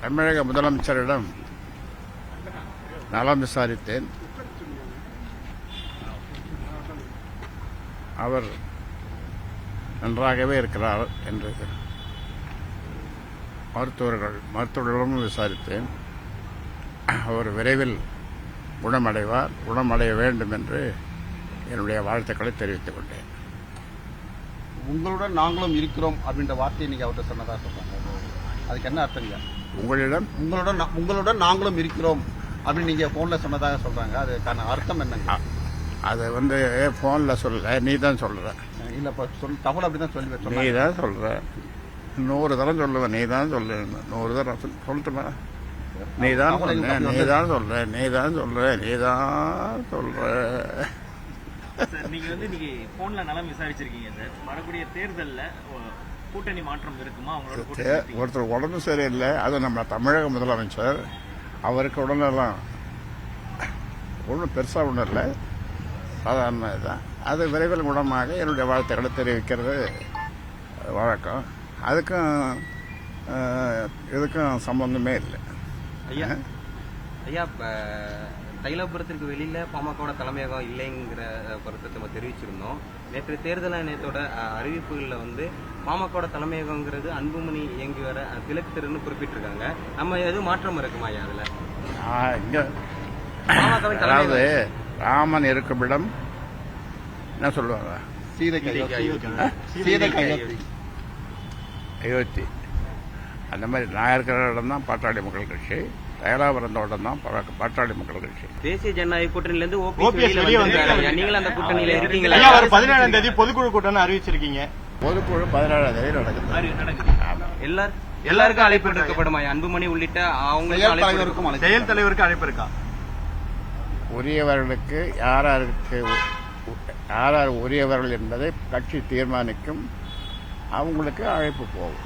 தமிழக முதலமைச்சரிடம் நலம் விசாரித்தேன். அவர் நன்றாகவே இருக்கிறார் என்று மருத்துவர்களிடமும் விசாரித்தேன். அவர் விரைவில் குணமடைவார், குணமடைய வேண்டும் என்று என்னுடைய வாழ்த்துக்களை தெரிவித்துக் கொண்டேன். உங்களுடன் நாங்களும் இருக்கிறோம் அப்படின்ற வார்த்தையை நீங்க அவர்கிட்ட சொன்னதா சொல்றாங்க. அதுக்கு என்ன அர்த்தங்க? உங்களுடன் நாங்களும் இருக்கிறோம் அப்படின்னு நீங்க போன்ல சொன்னதாக சொல்றாங்க. அதுக்கான அர்த்தம் என்னங்க? அதை போன்ல சொல்ல, நீ தான் சொல்ற. இல்ல தகவல் அப்படிதான் சொல்லி நீ தான் சொல்ற. 100 தரம் சொல்லுவேன். நீ தான் சொல்ல. 100 தரம் சொல்லட்டுமா? நீ தான் சொல்ற. நீ தான் சொல்ற. நீ தான் சொல்ற. நீ தான் சொல்ற. நீங்க இன்னைக்கு போன்ல நலம் விசாரிச்சிருக்கீங்க சார். வரக்கூடிய தேர்தல்ல கூட்டணி மாற்றம் இருக்குமா? ஒருத்தர் உடம்பு சரியில்லை, அது நம்ம தமிழக முதலமைச்சர். அவருக்கு உடனெல்லாம் ஒன்றும் பெருசா ஒன்றும் இல்லை, சாதாரண இதுதான். அது விரைவில் குணமாக என்னுடைய வாழ்த்துக்களை தெரிவிக்கிறது வழக்கம். அதுக்கும் இதுக்கும் சம்பந்தமே இல்லை. ஐயா ஐயா தைலாபுரத்திற்கு வெளியில பாமகவோட தலைமையகம் இல்லைங்கிற கருத்தை நம்ம தெரிவிச்சிருந்தோம். நேற்று தேர்தல் ஆணையத்தோட அறிவிப்புகளில் பாமகவோட தலைமையகங்கிறது அன்புமணி இயங்கி வர திலக் தெருன்னு குறிப்பிட்டிருக்காங்க. நம்ம எதுவும் மாற்றம் இருக்குமா ஐயா அதுல? அதாவது ராமன் இருக்கும் இடம் என்ன சொல்லுவாங்க? அயோத்தி. அந்த மாதிரி நான் இருக்கிற இடம் தான் பாட்டாளி மக்கள் கட்சி, தைலாபுரம் தோட்டம் தான் பாட்டாளி மக்கள் கட்சி. தேசிய ஜனநாயக கூட்டணியிலிருந்து நீங்களும் அந்த கூட்டணியில இருக்கீங்களா? 17ஆம் தேதி பொதுக்குழு கூட்டம் அறிவிச்சிருக்கீங்க. பொதுக்குழு 17ஆம் தேதி நடக்குது. எல்லாருக்கும் அழைப்பு எடுக்கப்படுமா? அன்புமணி உள்ளிட்ட அவங்க செயல் தலைவருக்கு அழைப்பு இருக்கா? உரியவர்களுக்கு யார் உரியவர்கள் என்பதை கட்சி தீர்மானிக்கும். அவங்களுக்கு அழைப்பு போகும்.